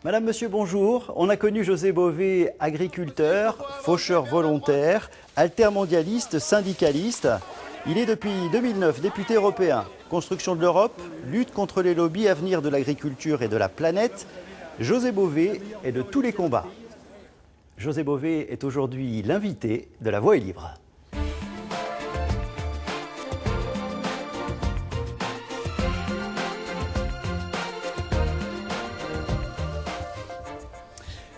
Madame, monsieur, bonjour. On a connu José Bové, agriculteur, faucheur volontaire, altermondialiste, syndicaliste. Il est depuis 2009 député européen. Construction de l'Europe, lutte contre les lobbies, avenir de l'agriculture et de la planète. José Bové est de tous les combats. José Bové est aujourd'hui l'invité de La Voix est libre.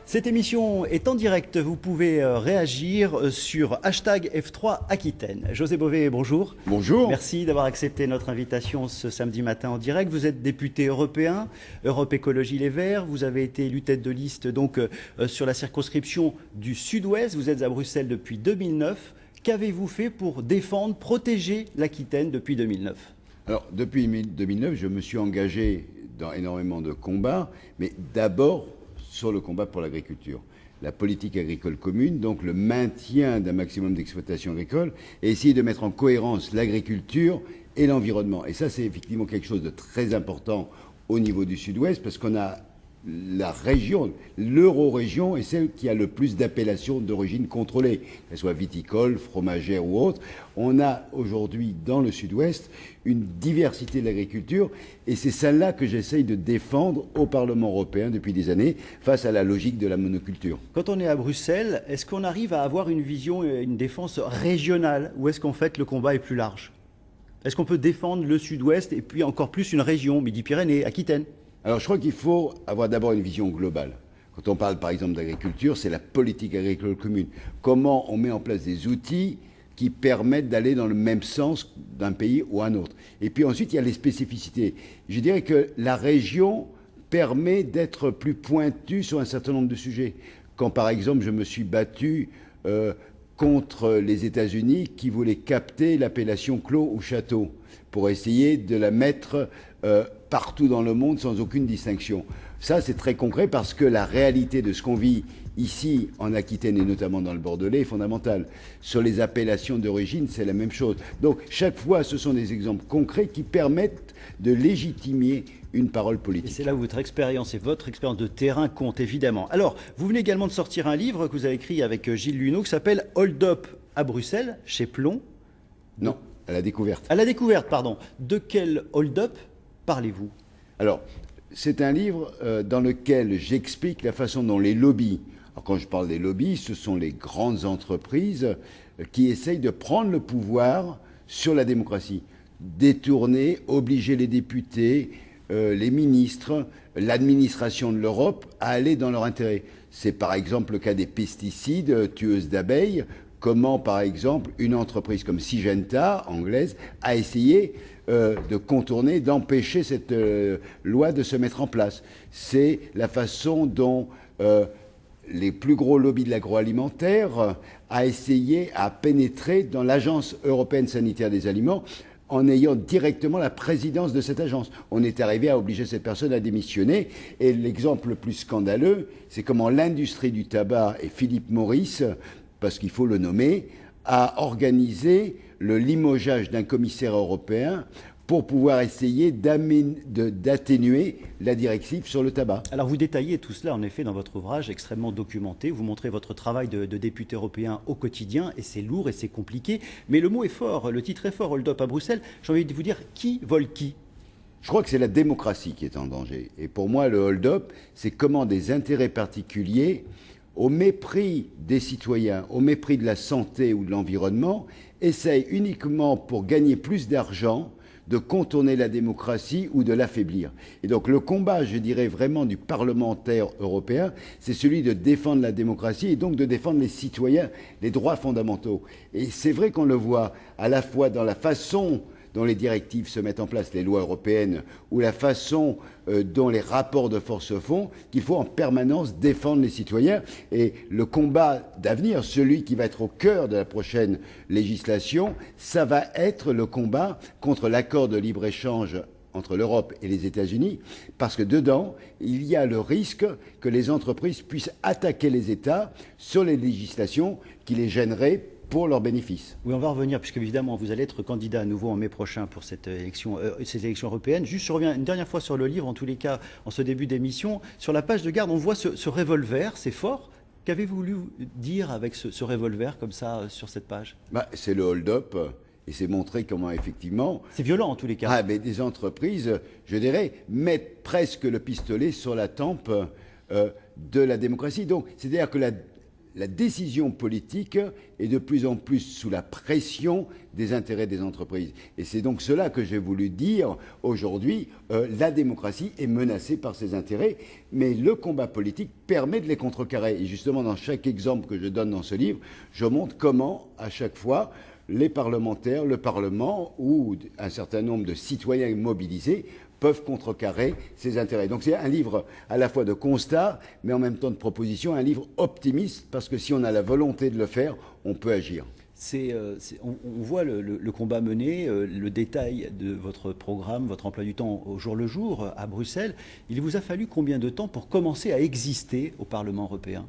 Cette émission est en direct, vous pouvez réagir sur hashtag F3 Aquitaine. José Bové, bonjour. Bonjour. Merci d'avoir accepté notre invitation ce samedi matin en direct. Vous êtes député européen, Europe Écologie Les Verts. Vous avez été élu tête de liste donc, sur la circonscription du Sud-Ouest. Vous êtes à Bruxelles depuis 2009. Qu'avez-vous fait pour défendre, protéger l'Aquitaine depuis 2009 ? Alors, depuis 2009, je me suis engagé dans énormément de combats, mais d'abord sur le combat pour l'agriculture. La politique agricole commune, donc le maintien d'un maximum d'exploitation agricole, et essayer de mettre en cohérence l'agriculture et l'environnement. Et ça, c'est effectivement quelque chose de très important au niveau du Sud-Ouest, parce qu'on a la région, l'euro-région, est celle qui a le plus d'appellations d'origine contrôlée, qu'elles soient viticoles, fromagères ou autres. On a aujourd'hui dans le Sud-Ouest une diversité de l'agriculture et c'est celle-là que j'essaye de défendre au Parlement européen depuis des années face à la logique de la monoculture. Quand on est à Bruxelles, est-ce qu'on arrive à avoir une vision et une défense régionale ou est-ce qu'en fait le combat est plus large ? Est-ce qu'on peut défendre le Sud-Ouest et puis encore plus une région, Midi-Pyrénées, Aquitaine ? Alors je crois qu'il faut avoir d'abord une vision globale. Quand on parle par exemple d'agriculture, c'est la politique agricole commune. Comment on met en place des outils qui permettent d'aller dans le même sens d'un pays ou un autre. Et puis ensuite, il y a les spécificités. Je dirais que la région permet d'être plus pointu sur un certain nombre de sujets. Quand par exemple, je me suis battu contre les États-Unis qui voulaient capter l'appellation clos ou château pour essayer de la mettre partout dans le monde sans aucune distinction. Ça, c'est très concret parce que la réalité de ce qu'on vit ici en Aquitaine et notamment dans le Bordelais est fondamentale. Sur les appellations d'origine, c'est la même chose. Donc, chaque fois, ce sont des exemples concrets qui permettent de légitimer une parole politique. Et c'est là où votre expérience et votre expérience de terrain comptent évidemment. Alors, vous venez également de sortir un livre que vous avez écrit avec Gilles Luneau qui s'appelle Hold Up à Bruxelles, chez Plon. Non, à la découverte. À la découverte, pardon. De quel Hold Up parlez-vous ? Alors, c'est un livre dans lequel j'explique la façon dont les lobbies, alors quand je parle des lobbies, ce sont les grandes entreprises qui essayent de prendre le pouvoir sur la démocratie, détourner, obliger les députés, les ministres, l'administration de l'Europe à aller dans leur intérêt. C'est par exemple le cas des pesticides tueuses d'abeilles. Comment, par exemple, une entreprise comme Syngenta, anglaise, a essayé de contourner, d'empêcher cette loi de se mettre en place. C'est la façon dont les plus gros lobbies de l'agroalimentaire a essayé à pénétrer dans l'Agence européenne sanitaire des aliments en ayant directement la présidence de cette agence. On est arrivé à obliger cette personne à démissionner. Et l'exemple le plus scandaleux, c'est comment l'industrie du tabac et Philip Morris, parce qu'il faut le nommer, a organisé le limogeage d'un commissaire européen pour pouvoir essayer d'atténuer la directive sur le tabac. Alors vous détaillez tout cela en effet dans votre ouvrage extrêmement documenté, vous montrez votre travail de député européen au quotidien et c'est lourd et c'est compliqué, mais le mot est fort, le titre est fort, Hold Up à Bruxelles. J'ai envie de vous dire, qui vole qui ? Je crois que c'est la démocratie qui est en danger. Et pour moi, le hold-up, c'est comment des intérêts particuliers, au mépris des citoyens, au mépris de la santé ou de l'environnement, essayent uniquement pour gagner plus d'argent de contourner la démocratie ou de l'affaiblir. Et donc le combat, je dirais vraiment du parlementaire européen, c'est celui de défendre la démocratie et donc de défendre les citoyens, les droits fondamentaux. Et c'est vrai qu'on le voit à la fois dans la façon dont les directives se mettent en place, les lois européennes, ou la façon dont les rapports de force se font, qu'il faut en permanence défendre les citoyens. Et le combat d'avenir, celui qui va être au cœur de la prochaine législation, ça va être le combat contre l'accord de libre-échange entre l'Europe et les États-Unis, parce que dedans, il y a le risque que les entreprises puissent attaquer les États sur les législations qui les gêneraient pour leur bénéfice. Oui, on va revenir, puisque évidemment, vous allez être candidat à nouveau en mai prochain pour ces élections européennes. Juste, je reviens une dernière fois sur le livre, en tous les cas, en ce début d'émission. Sur la page de garde, on voit ce revolver, c'est fort. Qu'avez-vous voulu dire avec ce revolver, comme ça, sur cette page? C'est le hold-up, et c'est montrer comment, effectivement... C'est violent, en tous les cas. Mais des entreprises, je dirais, mettent presque le pistolet sur la tempe de la démocratie. Donc, c'est-à-dire que la décision politique est de plus en plus sous la pression des intérêts des entreprises. Et c'est donc cela que j'ai voulu dire aujourd'hui. La démocratie est menacée par ses intérêts, mais le combat politique permet de les contrecarrer. Et justement, dans chaque exemple que je donne dans ce livre, je montre comment, à chaque fois, les parlementaires, le Parlement ou un certain nombre de citoyens mobilisés peuvent contrecarrer ces intérêts. Donc c'est un livre à la fois de constat, mais en même temps de proposition, un livre optimiste, parce que si on a la volonté de le faire, on peut agir. On voit le combat mené, le détail de votre programme, votre emploi du temps au jour le jour à Bruxelles. Il vous a fallu combien de temps pour commencer à exister au Parlement européen?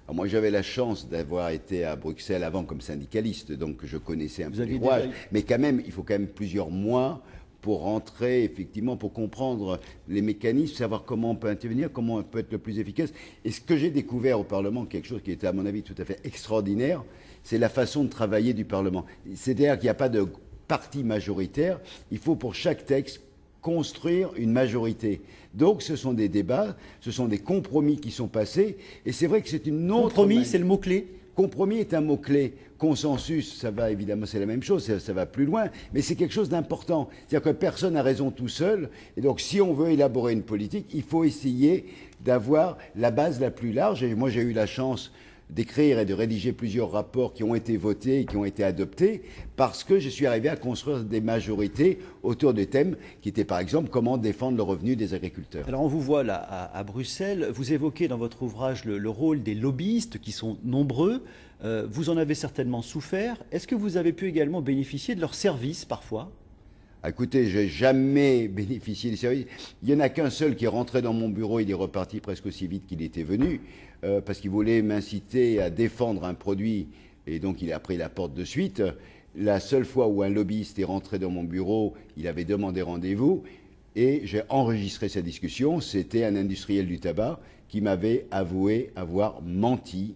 Alors moi, j'avais la chance d'avoir été à Bruxelles avant comme syndicaliste, donc je connaissais un peu l'ouvrage. Mais quand même, il faut quand même plusieurs mois pour rentrer, effectivement, pour comprendre les mécanismes, savoir comment on peut intervenir, comment on peut être le plus efficace. Et ce que j'ai découvert au Parlement, quelque chose qui était à mon avis tout à fait extraordinaire, c'est la façon de travailler du Parlement. C'est-à-dire qu'il n'y a pas de parti majoritaire, il faut pour chaque texte construire une majorité. Donc ce sont des débats, ce sont des compromis qui sont passés, et c'est vrai que c'est une autre... Compromis, c'est le mot-clé? Compromis est un mot-clé. Consensus, ça va évidemment, c'est la même chose, ça va plus loin, mais c'est quelque chose d'important. C'est-à-dire que personne n'a raison tout seul, et donc si on veut élaborer une politique, il faut essayer d'avoir la base la plus large. Et moi, j'ai eu la chance d'écrire et de rédiger plusieurs rapports qui ont été votés et qui ont été adoptés, parce que je suis arrivé à construire des majorités autour de thèmes qui étaient par exemple comment défendre le revenu des agriculteurs. Alors on vous voit là à Bruxelles, vous évoquez dans votre ouvrage le rôle des lobbyistes qui sont nombreux, vous en avez certainement souffert. Est-ce que vous avez pu également bénéficier de leurs services parfois? Écoutez, je n'ai jamais bénéficié des services. Il n'y en a qu'un seul qui est rentré dans mon bureau, il est reparti presque aussi vite qu'il était venu, parce qu'il voulait m'inciter à défendre un produit, et donc il a pris la porte de suite. La seule fois où un lobbyiste est rentré dans mon bureau, il avait demandé rendez-vous, et j'ai enregistré sa discussion. C'était un industriel du tabac qui m'avait avoué avoir menti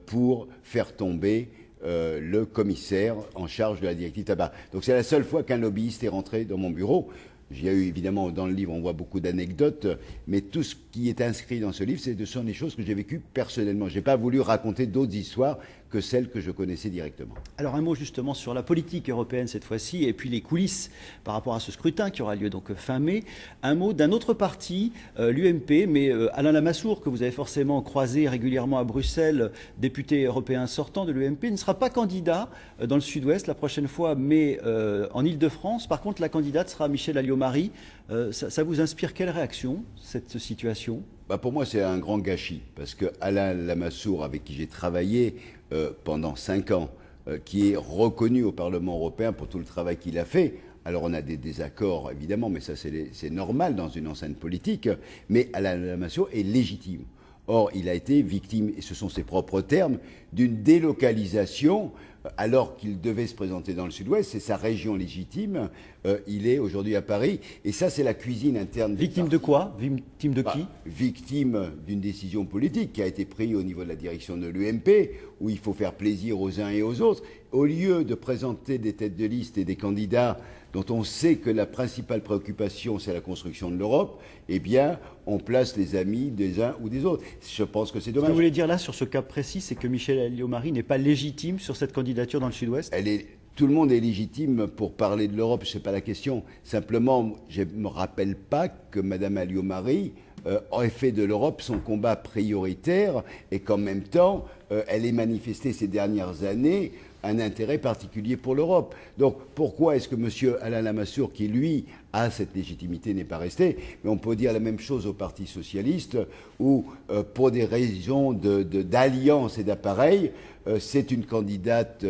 pour faire tomber le commissaire en charge de la directive tabac. Donc c'est la seule fois qu'un lobbyiste est rentré dans mon bureau. Il y a eu évidemment dans le livre, on voit beaucoup d'anecdotes, mais tout ce qui est inscrit dans ce livre, ce sont des choses que j'ai vécues personnellement. Je n'ai pas voulu raconter d'autres histoires que celles que je connaissais directement. Alors un mot justement sur la politique européenne cette fois-ci, et puis les coulisses par rapport à ce scrutin qui aura lieu donc fin mai. Un mot d'un autre parti, l'UMP, mais Alain Lamassoure, que vous avez forcément croisé régulièrement à Bruxelles, député européen sortant de l'UMP, ne sera pas candidat dans le Sud-Ouest la prochaine fois, mais en Île-de-France. Par contre, la candidate sera Michèle Alliot-Marie. Ça vous inspire quelle réaction, cette situation? Pour moi, c'est un grand gâchis, parce que Alain Lamassoure, avec qui j'ai travaillé pendant 5 ans, qui est reconnu au Parlement européen pour tout le travail qu'il a fait. Alors on a des désaccords, évidemment, mais ça c'est normal dans une enceinte politique, mais Alain Lamassoure est légitime. Or, il a été victime, et ce sont ses propres termes, d'une délocalisation alors qu'il devait se présenter dans le Sud-Ouest. C'est sa région légitime. Il est aujourd'hui à Paris. Et ça, c'est la cuisine interne. Victime de quoi? Victime de qui? Victime d'une décision politique qui a été prise au niveau de la direction de l'UMP, où il faut faire plaisir aux uns et aux autres. Au lieu de présenter des têtes de liste et des candidats dont on sait que la principale préoccupation, c'est la construction de l'Europe, eh bien, on place les amis des uns ou des autres. Je pense que c'est dommage. Ce que vous voulez dire là, sur ce cas précis, c'est que Michèle Alliot-Marie n'est pas légitime sur cette candidature dans le Sud-Ouest? Tout le monde est légitime pour parler de l'Europe, ce n'est pas la question. Simplement, je ne me rappelle pas que Mme Alliot-Marie ait fait de l'Europe son combat prioritaire et qu'en même temps, elle ait manifesté ces dernières années un intérêt particulier pour l'Europe. Donc pourquoi est-ce que M. Alain Lamassoure, qui lui a cette légitimité, n'est pas resté? Mais on peut dire la même chose au Parti socialiste, où pour des raisons d'alliance et d'appareil, c'est une candidate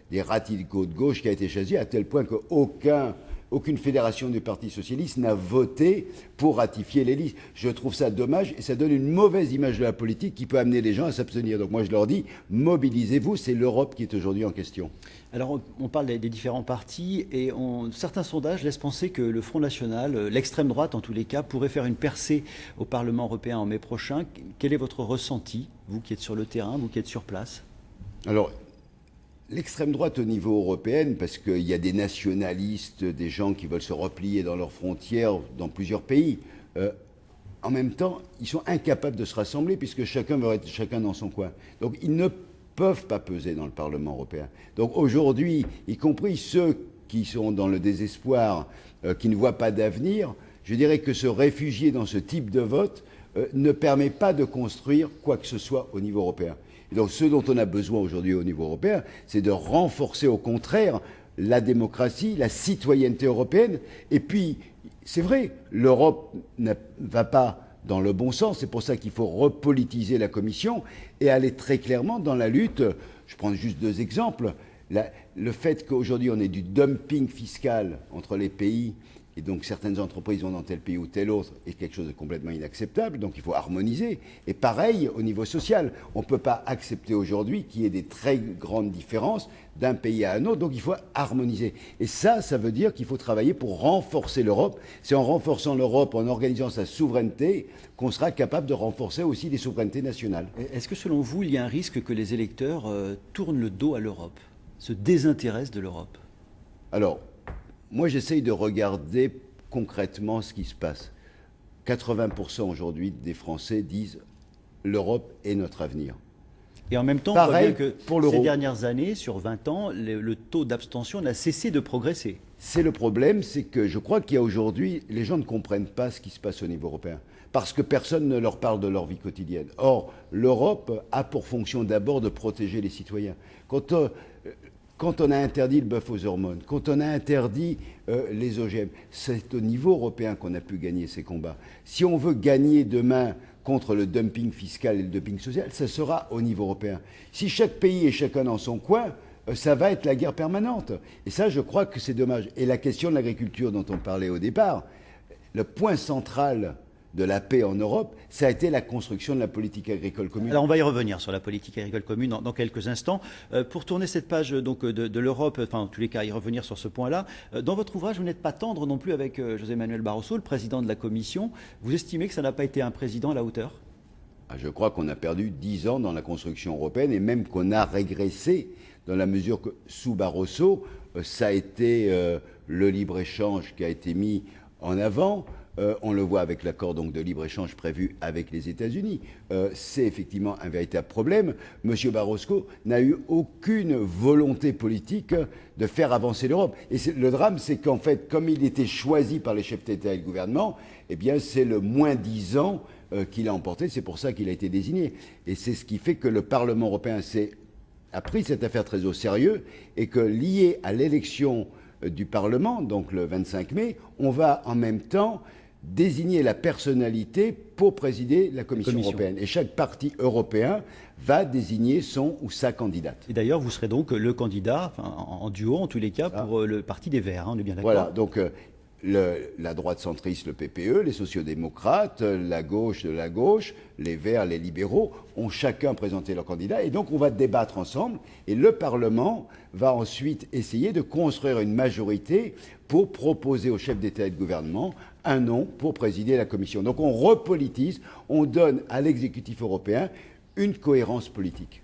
des radicaux de gauche qui a été choisie, à tel point qu'aucun aucune fédération du Parti socialiste n'a voté pour ratifier les listes. Je trouve ça dommage et ça donne une mauvaise image de la politique qui peut amener les gens à s'abstenir. Donc moi je leur dis, mobilisez-vous, c'est l'Europe qui est aujourd'hui en question. Alors on parle des différents partis et certains sondages laissent penser que le Front National, l'extrême droite en tous les cas, pourrait faire une percée au Parlement européen en mai prochain. Quel est votre ressenti, vous qui êtes sur le terrain, vous qui êtes sur place? Alors, l'extrême droite au niveau européen, parce qu'il y a des nationalistes, des gens qui veulent se replier dans leurs frontières dans plusieurs pays, en même temps, ils sont incapables de se rassembler puisque chacun veut être chacun dans son coin. Donc ils ne peuvent pas peser dans le Parlement européen. Donc aujourd'hui, y compris ceux qui sont dans le désespoir, qui ne voient pas d'avenir, je dirais que se réfugier dans ce type de vote ne permet pas de construire quoi que ce soit au niveau européen. Et donc ce dont on a besoin aujourd'hui au niveau européen, c'est de renforcer au contraire la démocratie, la citoyenneté européenne. Et puis, c'est vrai, l'Europe ne va pas dans le bon sens. C'est pour ça qu'il faut repolitiser la Commission et aller très clairement dans la lutte. Je prends juste 2 exemples. Le fait qu'aujourd'hui on ait du dumping fiscal entre les pays, et donc certaines entreprises vont dans tel pays ou tel autre, est quelque chose de complètement inacceptable, donc il faut harmoniser. Et pareil au niveau social, on ne peut pas accepter aujourd'hui qu'il y ait des très grandes différences d'un pays à un autre, donc il faut harmoniser. Et ça veut dire qu'il faut travailler pour renforcer l'Europe. C'est en renforçant l'Europe, en organisant sa souveraineté, qu'on sera capable de renforcer aussi les souverainetés nationales. Est-ce que selon vous, il y a un risque que les électeurs tournent le dos à l'Europe, se désintéressent de l'Europe? Alors, moi, j'essaye de regarder concrètement ce qui se passe. 80% aujourd'hui des Français disent l'Europe est notre avenir. Et en même temps, pareil, on voit bien que pour l'euro. Ces dernières années, sur 20 ans, le taux d'abstention n'a cessé de progresser. C'est le problème, c'est que je crois qu'il y a aujourd'hui, les gens ne comprennent pas ce qui se passe au niveau européen, parce que personne ne leur parle de leur vie quotidienne. Or, l'Europe a pour fonction d'abord de protéger les citoyens. Quand on a interdit le bœuf aux hormones, quand on a interdit les OGM, c'est au niveau européen qu'on a pu gagner ces combats. Si on veut gagner demain contre le dumping fiscal et le dumping social, ça sera au niveau européen. Si chaque pays est chacun dans son coin, ça va être la guerre permanente. Et ça, je crois que c'est dommage. Et la question de l'agriculture dont on parlait au départ, le point central de la paix en Europe, ça a été la construction de la politique agricole commune. Alors on va y revenir sur la politique agricole commune dans quelques instants. Pour tourner cette page donc, de l'Europe, enfin en tous les cas y revenir sur ce point-là, dans votre ouvrage vous n'êtes pas tendre non plus avec José Manuel Barroso, le président de la Commission. Vous estimez que ça n'a pas été un président à la hauteur? Je crois qu'on a perdu 10 ans dans la construction européenne et même qu'on a régressé dans la mesure que sous Barroso, ça a été le libre-échange qui a été mis en avant. On le voit avec l'accord donc de libre-échange prévu avec les États-Unis. C'est effectivement un véritable problème. M. Barroso n'a eu aucune volonté politique de faire avancer l'Europe. Et le drame, c'est qu'en fait, comme il était choisi par les chefs d'État et de gouvernement, eh bien, c'est le moins 10 ans qu'il a emporté. C'est pour ça qu'il a été désigné. Et c'est ce qui fait que le Parlement européen a pris cette affaire très au sérieux et que, lié à l'élection du Parlement, donc le 25 mai, on va en même temps désigner la personnalité pour présider la Commission européenne. Et chaque parti européen va désigner son ou sa candidate. Et d'ailleurs, vous serez donc le candidat, enfin, en duo en tous les cas, pour le Parti des Verts, hein, on est bien d'accord? Voilà, donc la droite centriste, le PPE, les sociodémocrates, la gauche de la gauche, les Verts, les libéraux, ont chacun présenté leur candidat. Et donc on va débattre ensemble et le Parlement va ensuite essayer de construire une majorité pour proposer aux chefs d'État et de gouvernement un nom pour présider la Commission. Donc on repolitise, on donne à l'exécutif européen une cohérence politique.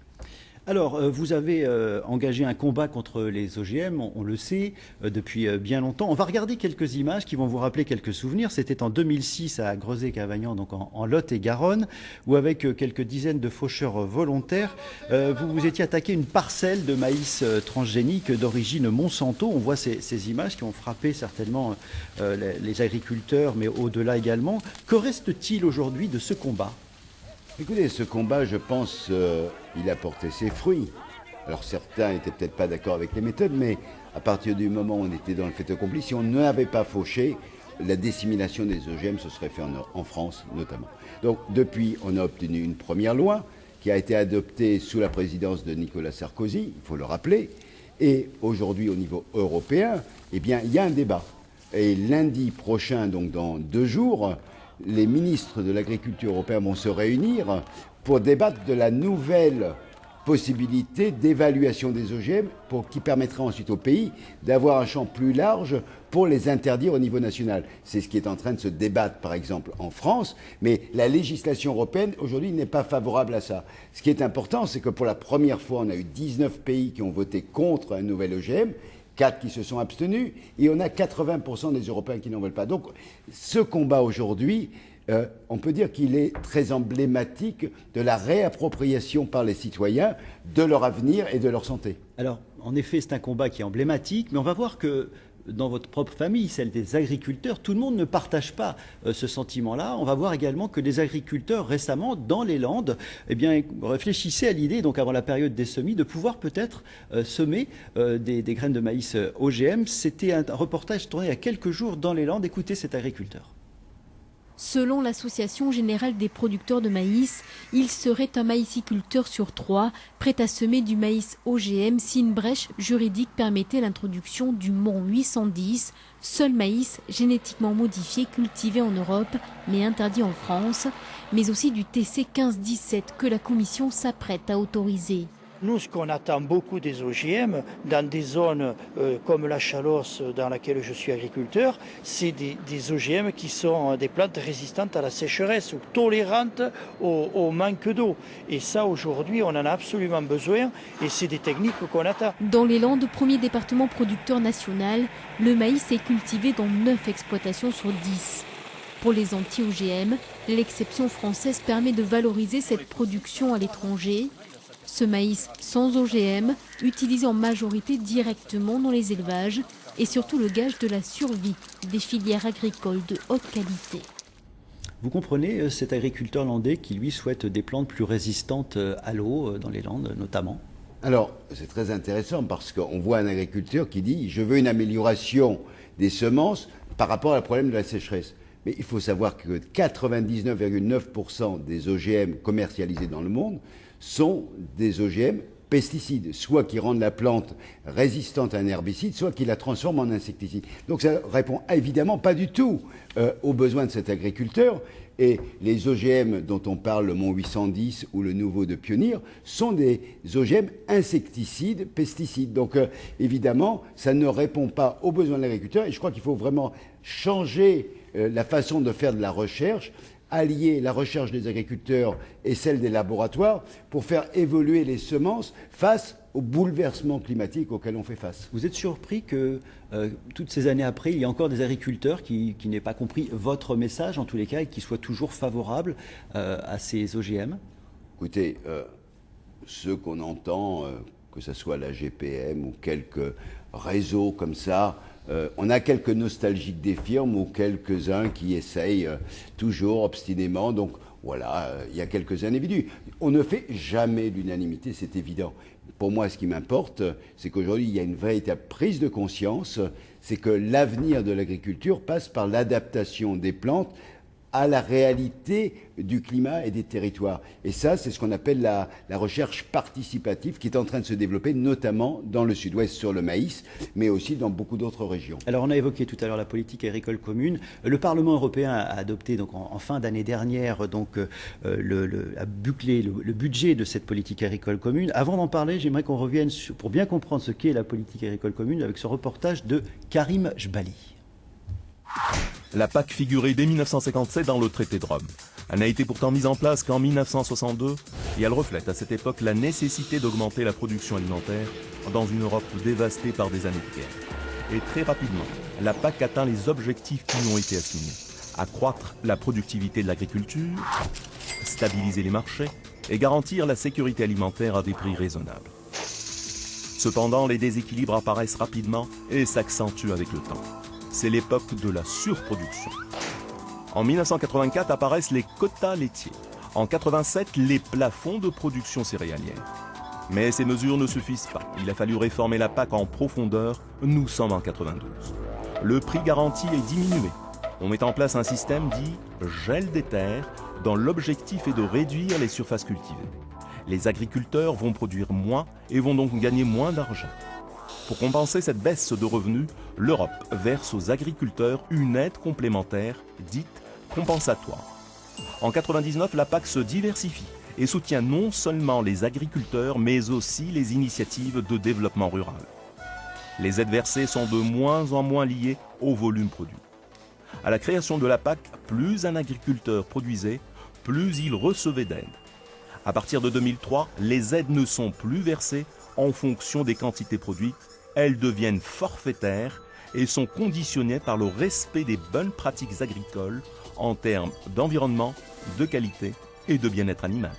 Alors, vous avez engagé un combat contre les OGM, on le sait, depuis bien longtemps. On va regarder quelques images qui vont vous rappeler quelques souvenirs. C'était en 2006 à Grezé-Cavagnan, donc en Lot-et-Garonne, où avec quelques dizaines de faucheurs volontaires, vous vous étiez attaqué une parcelle de maïs transgénique d'origine Monsanto. On voit ces images qui ont frappé certainement les agriculteurs, mais au-delà également. Que reste-t-il aujourd'hui de ce combat ? Écoutez, ce combat, je pense, il a porté ses fruits. Alors certains n'étaient peut-être pas d'accord avec les méthodes, mais à partir du moment où on était dans le fait accompli, si on n'avait pas fauché, la dissémination des OGM se serait faite en France notamment. Donc depuis, on a obtenu une première loi qui a été adoptée sous la présidence de Nicolas Sarkozy, il faut le rappeler. Et aujourd'hui, au niveau européen, eh bien, il y a un débat. Et lundi prochain, donc dans 2 jours, les ministres de l'agriculture européens vont se réunir pour débattre de la nouvelle possibilité d'évaluation des OGM qui permettra ensuite au pays d'avoir un champ plus large pour les interdire au niveau national. C'est ce qui est en train de se débattre, par exemple, en France, mais la législation européenne, aujourd'hui, n'est pas favorable à ça. Ce qui est important, c'est que pour la première fois, on a eu 19 pays qui ont voté contre un nouvel OGM, 4 qui se sont abstenus, et on a 80% des Européens qui n'en veulent pas. Donc, ce combat aujourd'hui, on peut dire qu'il est très emblématique de la réappropriation par les citoyens de leur avenir et de leur santé. Alors, en effet, c'est un combat qui est emblématique, mais on va voir que dans votre propre famille, celle des agriculteurs, tout le monde ne partage pas ce sentiment-là. On va voir également que les agriculteurs récemment, dans les Landes, eh bien, réfléchissaient à l'idée, donc avant la période des semis, de pouvoir peut-être semer des graines de maïs OGM. C'était un reportage tourné il y a quelques jours dans les Landes. Écoutez cet agriculteur. Selon l'Association générale des producteurs de maïs, il serait un maïsiculteur sur 3 prêt à semer du maïs OGM si une brèche juridique permettait l'introduction du MON 810, seul maïs génétiquement modifié cultivé en Europe mais interdit en France, mais aussi du TC 1517 que la Commission s'apprête à autoriser. Nous, ce qu'on attend beaucoup des OGM, dans des zones comme la Chalosse, dans laquelle je suis agriculteur, c'est des OGM qui sont des plantes résistantes à la sécheresse ou tolérantes au manque d'eau. Et ça, aujourd'hui, on en a absolument besoin et c'est des techniques qu'on attend. Dans les Landes, premier département producteur national, le maïs est cultivé dans 9 exploitations sur 10. Pour les anti-OGM, l'exception française permet de valoriser cette production à l'étranger. Ce maïs sans OGM, utilisé en majorité directement dans les élevages, est surtout le gage de la survie des filières agricoles de haute qualité. Vous comprenez cet agriculteur landais qui, lui, souhaite des plantes plus résistantes à l'eau, dans les Landes notamment? Alors, c'est très intéressant parce qu'on voit un agriculteur qui dit « je veux une amélioration des semences par rapport au problème de la sécheresse ». Mais il faut savoir que 99,9% des OGM commercialisés dans le monde sont des OGM pesticides, soit qui rendent la plante résistante à un herbicide, soit qui la transforment en insecticide. Donc ça répond évidemment pas du tout aux besoins de cet agriculteur. Et les OGM dont on parle, le MON 810 ou le nouveau de Pionnier, sont des OGM insecticides, pesticides. Donc évidemment, ça ne répond pas aux besoins de l'agriculteur. Et je crois qu'il faut vraiment changer la façon de faire de la recherche, allier la recherche des agriculteurs et celle des laboratoires pour faire évoluer les semences face aux bouleversements climatiques auxquels on fait face. Vous êtes surpris que toutes ces années après, il y a encore des agriculteurs qui n'aient pas compris votre message, en tous les cas, et qui soient toujours favorables à ces OGM? Écoutez, ceux qu'on entend, que ce soit la GPM ou quelques réseaux comme ça, on a quelques nostalgiques des firmes ou quelques-uns qui essayent toujours obstinément. Donc voilà, il y a quelques individus. On ne fait jamais l'unanimité, c'est évident. Pour moi, ce qui m'importe, c'est qu'aujourd'hui, il y a une véritable prise de conscience. C'est que l'avenir de l'agriculture passe par l'adaptation des plantes à la réalité du climat et des territoires. Et ça, c'est ce qu'on appelle la recherche participative qui est en train de se développer, notamment dans le sud-ouest sur le maïs, mais aussi dans beaucoup d'autres régions. Alors, on a évoqué tout à l'heure la politique agricole commune. Le Parlement européen a adopté donc, en fin d'année dernière donc, a bouclé le budget de cette politique agricole commune. Avant d'en parler, j'aimerais qu'on revienne pour bien comprendre ce qu'est la politique agricole commune avec ce reportage de Karim Jbali. La PAC figurait dès 1957 dans le traité de Rome. Elle n'a été pourtant mise en place qu'en 1962 et elle reflète à cette époque la nécessité d'augmenter la production alimentaire dans une Europe dévastée par des années de guerre. Et très rapidement, la PAC atteint les objectifs qui lui ont été assignés. Accroître la productivité de l'agriculture, stabiliser les marchés et garantir la sécurité alimentaire à des prix raisonnables. Cependant, les déséquilibres apparaissent rapidement et s'accentuent avec le temps. C'est l'époque de la surproduction. En 1984 apparaissent les quotas laitiers. En 1987, les plafonds de production céréalière. Mais ces mesures ne suffisent pas. Il a fallu réformer la PAC en profondeur. Nous sommes en 1992. Le prix garanti est diminué. On met en place un système dit « gel des terres » dont l'objectif est de réduire les surfaces cultivées. Les agriculteurs vont produire moins et vont donc gagner moins d'argent. Pour compenser cette baisse de revenus, l'Europe verse aux agriculteurs une aide complémentaire, dite compensatoire. En 1999, la PAC se diversifie et soutient non seulement les agriculteurs, mais aussi les initiatives de développement rural. Les aides versées sont de moins en moins liées au volume produit. À la création de la PAC, plus un agriculteur produisait, plus il recevait d'aides. À partir de 2003, les aides ne sont plus versées en fonction des quantités produites. Elles deviennent forfaitaires et sont conditionnées par le respect des bonnes pratiques agricoles en termes d'environnement, de qualité et de bien-être animal.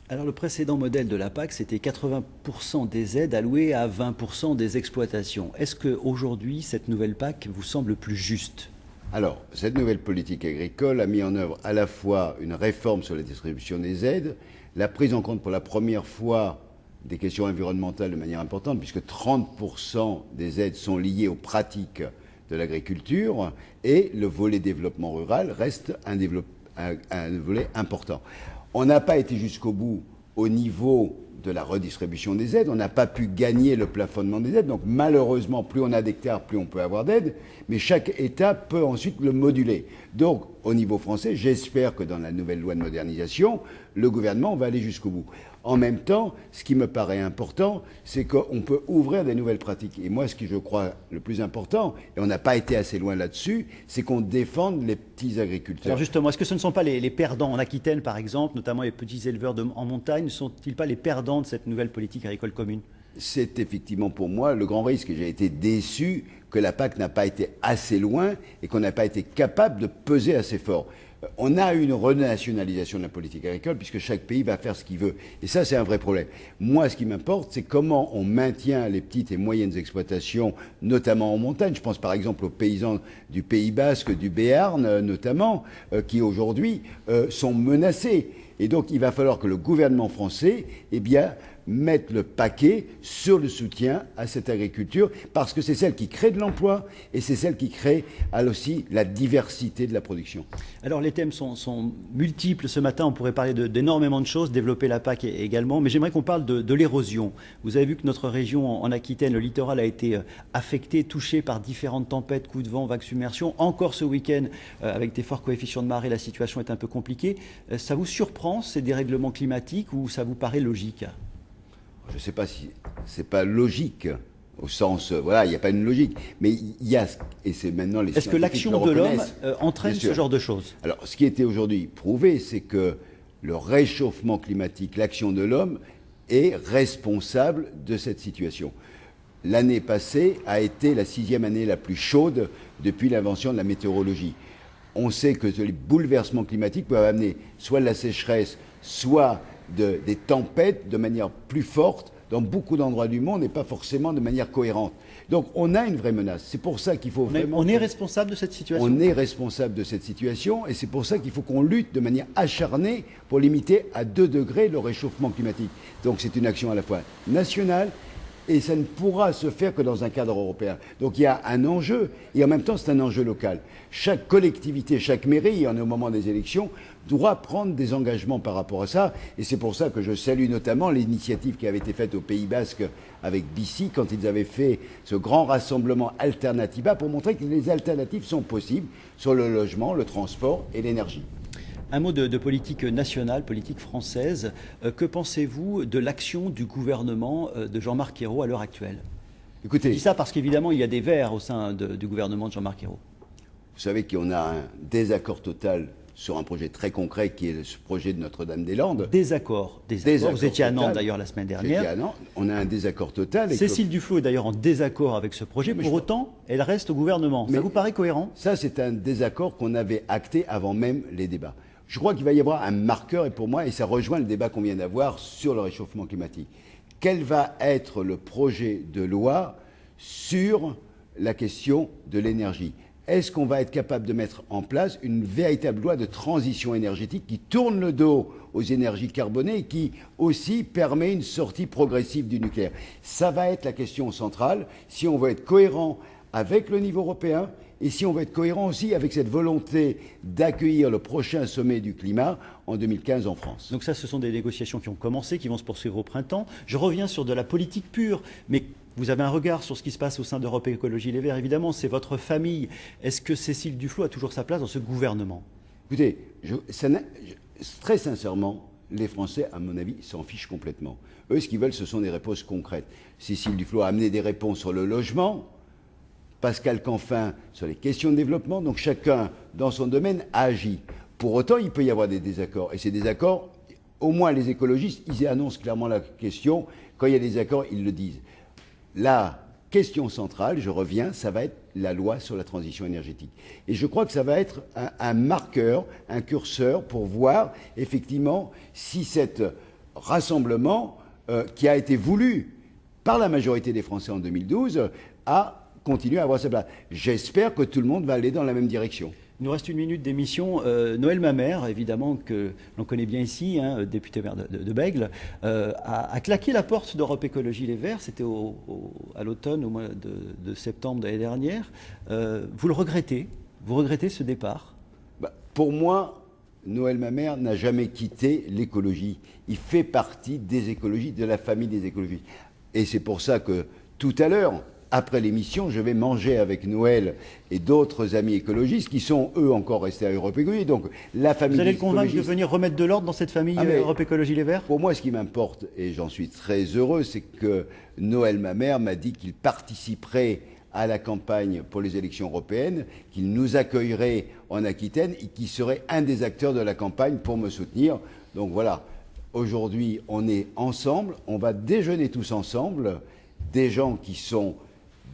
Alors le précédent modèle de la PAC, c'était 80% des aides allouées à 20% des exploitations. Est-ce qu'aujourd'hui, cette nouvelle PAC vous semble plus juste ? Alors, cette nouvelle politique agricole a mis en œuvre à la fois une réforme sur la distribution des aides, la prise en compte pour la première fois des questions environnementales de manière importante, puisque 30% des aides sont liées aux pratiques de l'agriculture, et le volet développement rural reste un volet important. On n'a pas été jusqu'au bout au niveau de la redistribution des aides, on n'a pas pu gagner le plafonnement des aides, donc malheureusement, plus on a d'hectares, plus on peut avoir d'aides, mais chaque État peut ensuite le moduler. Donc, au niveau français, j'espère que dans la nouvelle loi de modernisation, le gouvernement va aller jusqu'au bout. En même temps, ce qui me paraît important, c'est qu'on peut ouvrir des nouvelles pratiques. Et moi, ce qui je crois le plus important, et on n'a pas été assez loin là-dessus, c'est qu'on défende les petits agriculteurs. Alors justement, est-ce que ce ne sont pas les perdants en Aquitaine, par exemple, notamment les petits éleveurs en montagne, ne sont-ils pas les perdants de cette nouvelle politique agricole commune ? C'est effectivement pour moi le grand risque. J'ai été déçu que la PAC n'a pas été assez loin et qu'on n'a pas été capable de peser assez fort. On a une renationalisation de la politique agricole puisque chaque pays va faire ce qu'il veut. Et ça, c'est un vrai problème. Moi, ce qui m'importe, c'est comment on maintient les petites et moyennes exploitations, notamment en montagne. Je pense par exemple aux paysans du Pays Basque, du Béarn notamment, qui aujourd'hui sont menacés. Et donc, il va falloir que le gouvernement français, mette le paquet sur le soutien à cette agriculture, parce que c'est celle qui crée de l'emploi et c'est celle qui crée aussi la diversité de la production. Alors les thèmes sont multiples ce matin, on pourrait parler d'énormément de choses, développer la PAC également, mais j'aimerais qu'on parle de l'érosion. Vous avez vu que notre région en Aquitaine, le littoral a été affecté, touché par différentes tempêtes, coups de vent, vagues, submersions. Encore ce week-end, avec des forts coefficients de marée, la situation est un peu compliquée. Ça vous surprend ces dérèglements climatiques ou ça vous paraît logique ? Je ne sais pas si c'est pas logique, au sens, voilà, il n'y a pas une logique, mais il y a, et c'est maintenant les Est-ce que l'action de l'homme entraîne ce genre de choses ? Alors, ce qui était aujourd'hui prouvé, c'est que le réchauffement climatique, l'action de l'homme, est responsable de cette situation. L'année passée a été la 6e année la plus chaude depuis l'invention de la météorologie. On sait que les bouleversements climatiques peuvent amener soit de la sécheresse, soit des tempêtes de manière plus forte dans beaucoup d'endroits du monde et pas forcément de manière cohérente. Donc on a une vraie menace. C'est pour ça qu'il faut vraiment... On est responsable de cette situation ? On est responsable de cette situation et c'est pour ça qu'il faut qu'on lutte de manière acharnée pour limiter à 2 degrés le réchauffement climatique. Donc c'est une action à la fois nationale et ça ne pourra se faire que dans un cadre européen. Donc il y a un enjeu et en même temps c'est un enjeu local. Chaque collectivité, chaque mairie, au moment des élections, doit prendre des engagements par rapport à ça. Et c'est pour ça que je salue notamment l'initiative qui avait été faite au Pays Basque avec Bici quand ils avaient fait ce grand rassemblement Alternativa pour montrer que les alternatives sont possibles sur le logement, le transport et l'énergie. Un mot de politique nationale, politique française. Que pensez-vous de l'action du gouvernement de Jean-Marc Ayrault à l'heure actuelle ? Écoutez, je dis ça parce qu'évidemment, il y a des Verts au sein du gouvernement de Jean-Marc Ayrault. Vous savez qu'on a un désaccord total sur un projet très concret qui est ce projet de Notre-Dame-des-Landes. Désaccord. Vous étiez à Nantes d'ailleurs la semaine dernière. J'étais à Nantes. On a un désaccord total. Cécile Duflot est d'ailleurs en désaccord avec ce projet. Pour autant, elle reste au gouvernement. Ça vous paraît cohérent ? Ça, c'est un désaccord qu'on avait acté avant même les débats. Je crois qu'il va y avoir un marqueur, et pour moi, et ça rejoint le débat qu'on vient d'avoir sur le réchauffement climatique. Quel va être le projet de loi sur la question de l'énergie ? Est-ce qu'on va être capable de mettre en place une véritable loi de transition énergétique qui tourne le dos aux énergies carbonées et qui aussi permet une sortie progressive du nucléaire ? Ça va être la question centrale si on veut être cohérent avec le niveau européen et si on veut être cohérent aussi avec cette volonté d'accueillir le prochain sommet du climat en 2015 en France. Donc ça, ce sont des négociations qui ont commencé, qui vont se poursuivre au printemps. Je reviens sur de la politique pure, mais Vous avez un regard sur ce qui se passe au sein d'Europe Écologie Les Verts. Évidemment, c'est votre famille. Est-ce que Cécile Duflot a toujours sa place dans ce gouvernement? Écoutez, très sincèrement, les Français, à mon avis, s'en fichent complètement. Eux, ce qu'ils veulent, ce sont des réponses concrètes. Cécile Duflot a amené des réponses sur le logement, Pascal Canfin sur les questions de développement, donc chacun, dans son domaine, a agi. Pour autant, il peut y avoir des désaccords. Et ces désaccords, au moins les écologistes, ils annoncent clairement la question. Quand il y a des désaccords, ils le disent. La question centrale, je reviens, ça va être la loi sur la transition énergétique. Et je crois que ça va être un marqueur, un curseur pour voir effectivement si cet rassemblement qui a été voulu par la majorité des Français en 2012 a continué à avoir sa place. J'espère que tout le monde va aller dans la même direction. Il nous reste une minute d'émission. Noël Mamère, évidemment, que l'on connaît bien ici, hein, député maire de Bègles, a claqué la porte d'Europe Écologie Les Verts. C'était à l'automne, au mois de septembre de l'année dernière. Vous le regrettez? Vous regrettez ce départ? Pour moi, Noël Mamère n'a jamais quitté l'écologie. Il fait partie des écologistes, de la famille des écologistes. Et c'est pour ça que tout à l'heure, après l'émission, je vais manger avec Noël et d'autres amis écologistes qui sont, eux, encore restés à Europe Écologie. Donc, la famille. Vous allez le convaincre de venir remettre de l'ordre dans cette famille Europe Écologie Les Verts? Pour moi, ce qui m'importe, et j'en suis très heureux, c'est que Noël Mamère m'a dit qu'il participerait à la campagne pour les élections européennes, qu'il nous accueillerait en Aquitaine et qu'il serait un des acteurs de la campagne pour me soutenir. Donc voilà, aujourd'hui, on est ensemble, on va déjeuner tous ensemble, des gens qui sont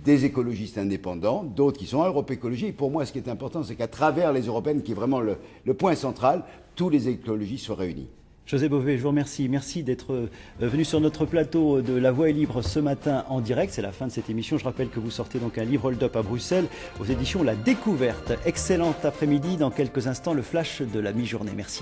des écologistes indépendants, d'autres qui sont à Europe Écologie. Et pour moi, ce qui est important, c'est qu'à travers les européennes, qui est vraiment le point central, tous les écologistes soient réunis. José Bové, je vous remercie. Merci d'être venu sur notre plateau de La Voix est libre ce matin en direct. C'est la fin de cette émission. Je rappelle que vous sortez donc un livre hold-up à Bruxelles aux éditions La Découverte. Excellent après-midi. Dans quelques instants, le flash de la mi-journée. Merci.